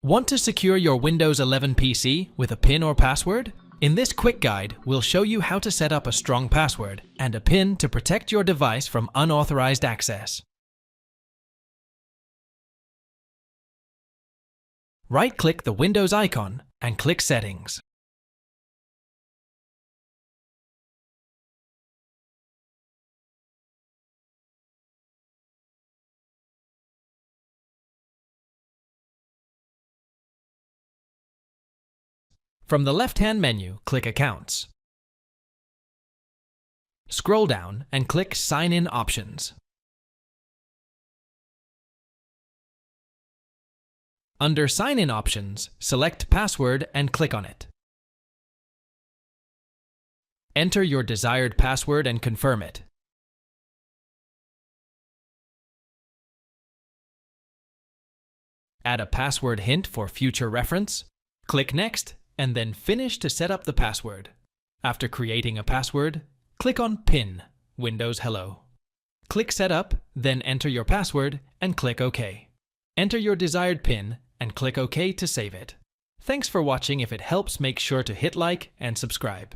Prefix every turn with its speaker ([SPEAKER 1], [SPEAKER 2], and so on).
[SPEAKER 1] Want to secure your Windows 11 PC with a PIN or password? In this quick guide, we'll show you how to set up a strong password and a PIN to protect your device from unauthorized access. Right-click the Windows icon and click Settings. From the left-hand menu, click Accounts. Scroll down and click Sign In Options. Under Sign In Options, select Password and click on it. Enter your desired password and confirm it. Add a password hint for future reference. Click Next and then Finish to set up the password. After creating a password, click on PIN, Windows Hello. Click Setup, then enter your password and click OK. Enter your desired PIN and click OK to save it. Thanks for watching. If it helps, make sure to hit like and subscribe.